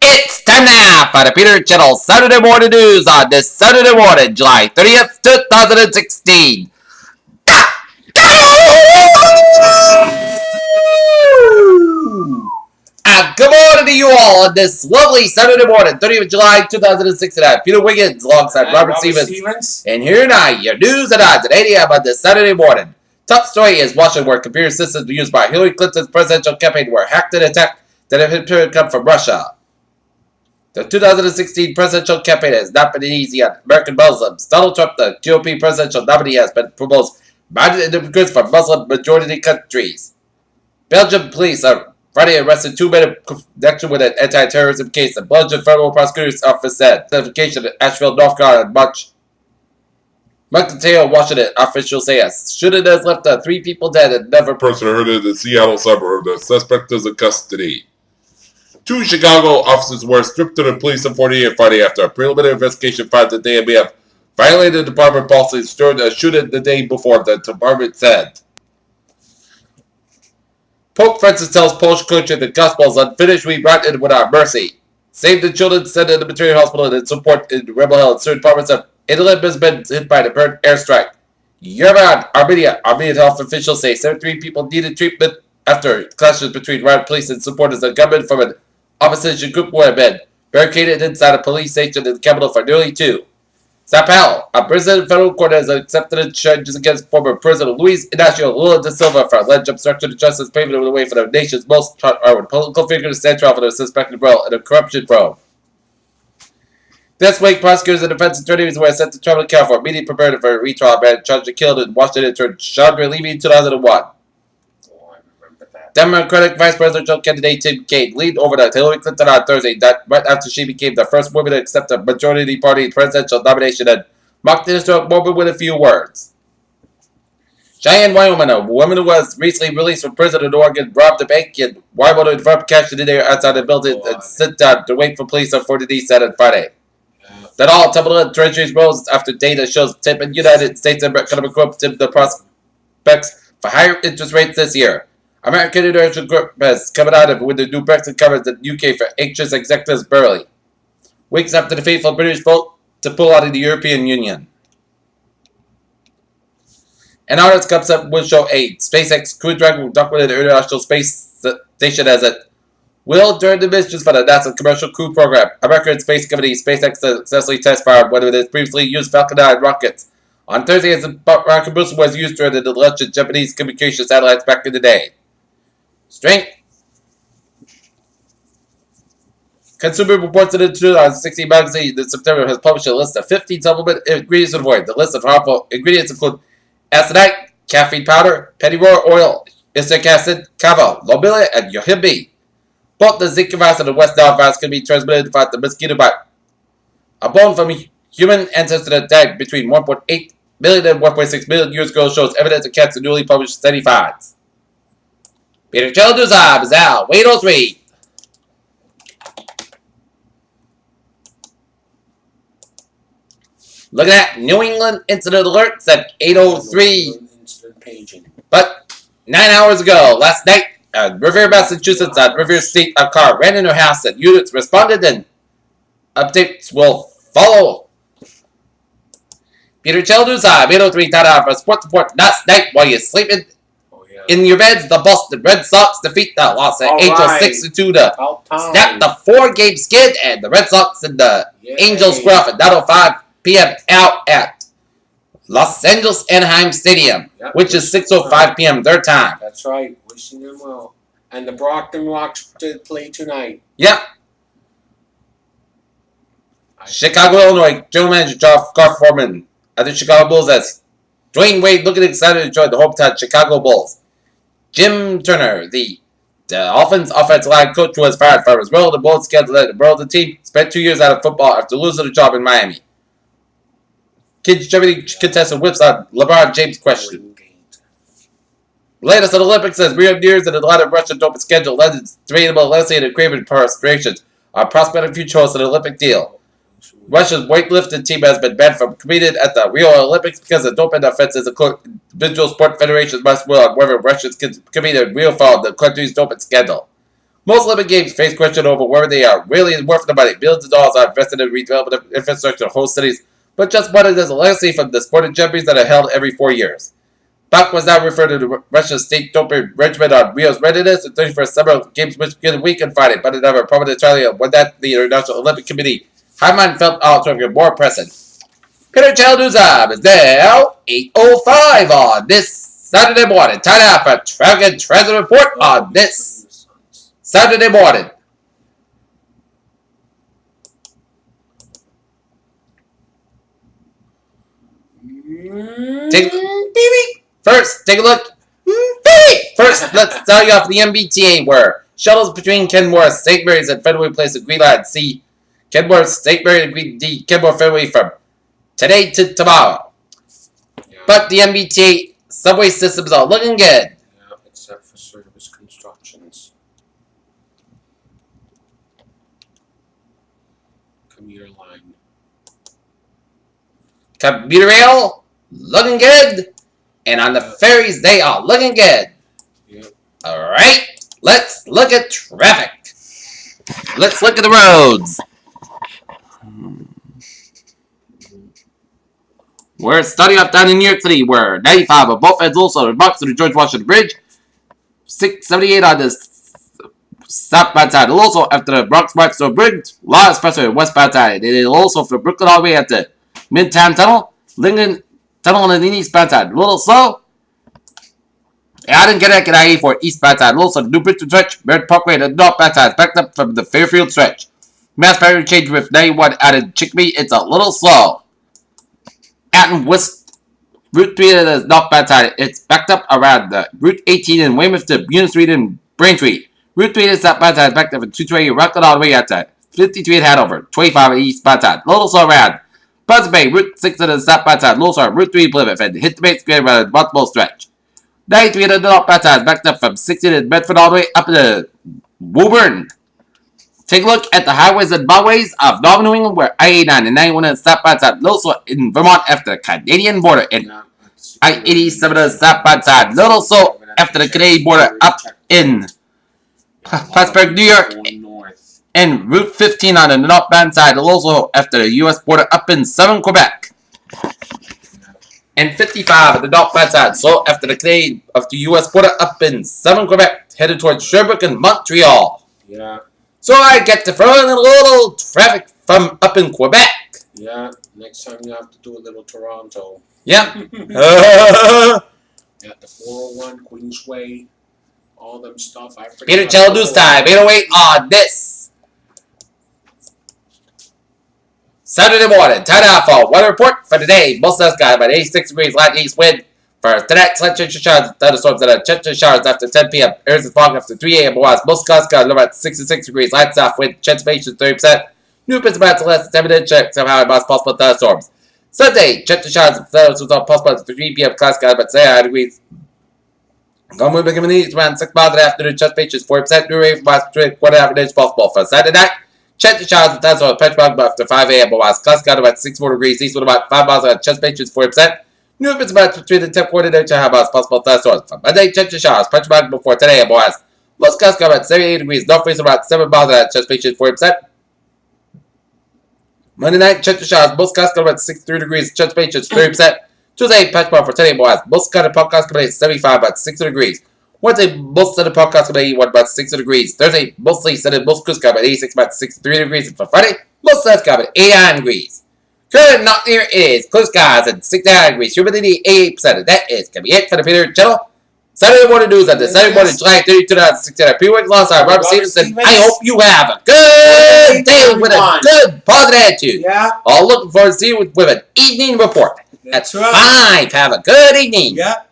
It's time now for the Peter Channel Saturday Morning News on this Saturday morning, July 30th, 2016. And good morning to you all on this lovely Saturday morning, 30th of July, 2016. I'm Peter Wiggins alongside Robert Stevens. And here now, your news and odds at 8 a.m. on this Saturday morning. Top story is Washington, where computer systems used by Hillary Clinton's presidential campaign were hacked and attacked that have come from Russia. The 2016 presidential campaign has not been easy on American Muslims. Donald Trump, the GOP presidential nominee, has been proposed minded immigrants from Muslim-majority countries. Belgian police are Friday arrested 2 men in connection with an anti-terrorism case. The Belgian Federal Prosecutor's Office said identification in Asheville, North Carolina, March. Montecito, Washington officials say a shooting has left 3 people dead and never person hurt in the Seattle suburb. The suspect is in custody. 2 Chicago officers were stripped to the police on 48 Friday after a preliminary investigation found that they may have violated department policies during a shooting the day before, the department said. Pope Francis tells Polish culture the gospel is unfinished, we brought it without mercy. Save the Children Center in the Material Hospital and support in Rebel Hill and certain parts of Idlib has been hit by the bird airstrike. Yerevan, Armenian health officials say 73 people needed treatment after clashes between riot police and supporters of government from an opposition group were been barricaded inside a police station in the capital for nearly 2. Sao Paulo, a Brazilian federal court has accepted charges against former President Luiz Inácio Lula da Silva for alleged obstruction of justice, paving the way for the nation's most political figure to stand trial for their suspected role in a corruption probe. This week, prosecutors and defense attorneys were sent to trial in California, meeting prepared for a retrial of a man charged and killed in Washington turned Chandra Levy in 2001. Democratic Vice Presidential candidate Tim Kaine leaned over to Hillary Clinton on Thursday, right after she became the first woman to accept a majority party presidential nomination and mocked the historic moment with a few words. Cheyenne, Wyoming, a woman who was recently released from prison in Oregon, robbed a bank in Wyoming and dropped cash in there outside the building and sit down to wait for police on 40 said on Friday. That all tumbled treasuries rose after data shows tip in United States economic growth tipped the prospects for higher interest rates this year. American International Group has come out of with the new Brexit covers the UK for anxious executives barely. Weeks after the fateful British vote to pull out of the European Union. An artist comes up will show a SpaceX Crew Dragon will dock with the International Space Station as it will during the missions for the NASA Commercial Crew Program. American space company SpaceX successfully test fired one of its previously used Falcon 9 rockets. On Thursday, as the rocket booster was used during the launch of Japanese communication satellites back in the day. Strength. Consumer Reports in 2016 magazine in September has published a list of 15 supplement ingredients to avoid. The list of harmful ingredients include aconite, caffeine powder, pennyroyal oil, citric acid, kava, lobelia, and yohimbe. Both the Zika virus and the West Nile virus can be transmitted by the mosquito bite. A bone from a human ancestor that died between 1.8 million and 1.6 million years ago shows evidence of cats in newly published study finds. Peter Childers, Bizarre, Wade 03. Look at that. New England incident alerts at 8:03. But 9 hours ago, last night, Revere, Massachusetts, at Revere State, a car ran into her house and units responded and updates will follow. Peter Childers, 8:03 time for sports report last night while you're sleeping. In your beds, the Boston Red Sox defeat the Los Angeles 6-2 to snap the 4-game skid, and the Red Sox and the Angels square off at 9:05 p.m. out at Los Angeles Anaheim Stadium, which is 6:05 p.m. their time. That's right. Wishing them well. And the Brockton Rocks play tonight. Yep. Chicago, Illinois, general manager Garth Foreman at the Chicago Bulls as Dwayne Wade looking excited to join the hometown Chicago Bulls. Jim Turner, the offensive line coach, was fired for his role in the Bulls schedule at the team. Spent 2 years out of football after losing a job in Miami. Kids Germany contestant whips on LeBron James question. Latest on the Olympics says real years and a lot of Russian dope schedule led to debatable Leslie and Craven frustrations are prospective future hosts of the Olympic deal. Russia's weightlifting team has been banned from competing at the Rio Olympics because of doping offenses. Individual sport federations must rule on whether Russians can compete in Rio follow the country's doping scandal. Most Olympic Games face question over whether they are really worth the money. Billions of dollars are invested in redevelopment of infrastructure in host cities, but just what is a legacy from the sporting champions that are held every 4 years. Bach was now referred to the Russian state doping regimen on Rio's readiness. The 31st Summer Games which begin a week on Friday, but another prominent Australia when that the International Olympic Committee Hyman felt to have more pressing. Peter Chaludza is now 8:05 on this Saturday morning. Time out for traffic and transit report on this Saturday morning. First, take a look. First, let's tell you off the MBTA where shuttles between Kenmore, St. Mary's, and Fenway Place at Green Line C. Kenmore, St. Mary, and Green D. Kenmore, Fenway from today to tomorrow. Yeah. But the MBTA subway systems are looking good. Yeah, except for service constructions. Commuter line. Commuter rail, looking good. And on the ferries, they are looking good. Yep. Alright, let's look at traffic. Let's look at the roads. We're starting up down in New York City, where 95 on both ends also blocks to the George Washington Bridge. 678 on the southbound side. Also after the Bronx Maxwell Bridge, Law Expressway westbound side. It is also from Brooklyn all the way at the Midtown Tunnel, Lincoln Tunnel on the eastbound side. A little slow. I didn't get I-84 eastbound side. Also the New Bridge stretch, Merritt Parkway at the northbound side, backed up from the Fairfield stretch. Mass barrier change with 91 out of Chickpea. It's a little slow. Out in West Route 3 at the northbound side, it's backed up around the Route 18 in Weymouth to Union Street and Braintree. Route 3 at the southbound side is backed up at 220 Rockland all the way outside. 53 at Hanover, 25 at the eastbound side. Little slow around Buzzard Bay, Route 6 at the southbound side. Little slow Route 3 Plymouth and hit the Main Square around the multiple stretch. 93 at the northbound side is backed up from 60 at Bedford all the way up to Woburn. Take a look at the highways and byways of Northern New England where I-89 and 91 at the southbound side. Little slow in Vermont after the Canadian border and I-87 at the southbound side. Little slow after the Canadian border up in Plattsburgh, New York. And Route 15 on the northbound side. Little slow after the U.S. border up in southern Quebec. And 55 at the northbound side. So after the Canadian of the U.S. border up in southern Quebec, headed towards Sherbrooke and Montreal. Yeah. So I get to throw in a little traffic from up in Quebec. Yeah, next time you have to do a little Toronto. Yep. At the 401, Queensway, all them stuff. Peter Chell News Time, 808 on this Saturday morning. Time out for weather report for today. Most of us got about 86 degrees, light east wind. For tonight, slight chance of showers, thunderstorms, and chance of showers after 10 p.m. Areas of fog after 3 a.m. Most clouds got about 66 degrees, light south wind, chance of 30%. New winds about to less than 10 minutes. Check somehow about possible thunderstorms. Sunday, chance of showers, thunderstorms are possible after 3 p.m. Clouds got about 7 degrees. Going moving in the east around 6 miles in the afternoon. Chance of 40%. New rain from about 1/4 inch possible. For Saturday night, chance of showers, thunderstorms, patch after 5 a.m. Clouds got about 6 more degrees. East wind about 5 miles an hour. Chance of 40%. New winds about between the 10 inch and possible thunderstorms. For Monday, chance of showers, patch before 10 a.m. Most clouds got about 78 degrees. North breeze about 7 miles an hour. Chance of 40%. Monday night, chance of showers, most clouds got about 63 degrees. Chance of 30%. Tuesday, patch for 10 a.m. Most kind of podcast coming at 75, about 60 degrees. Wednesday, most of the podcast coming at 81, about 60 degrees. Thursday, mostly sunny, most clouds got about 86, about 63 degrees. And for Friday, most clouds got about 89 degrees. Current not near is close skies at 69 degrees. Humidity 88%. That is going to be it for the Peter Channel. Saturday morning news on the Saturday morning, July 30, 2016. Pre-week loss on Robert Stevenson. I hope you have a good day with a good positive attitude. Yeah. All looking forward to seeing you with an evening report. That's at 5. Have a good evening. Yeah.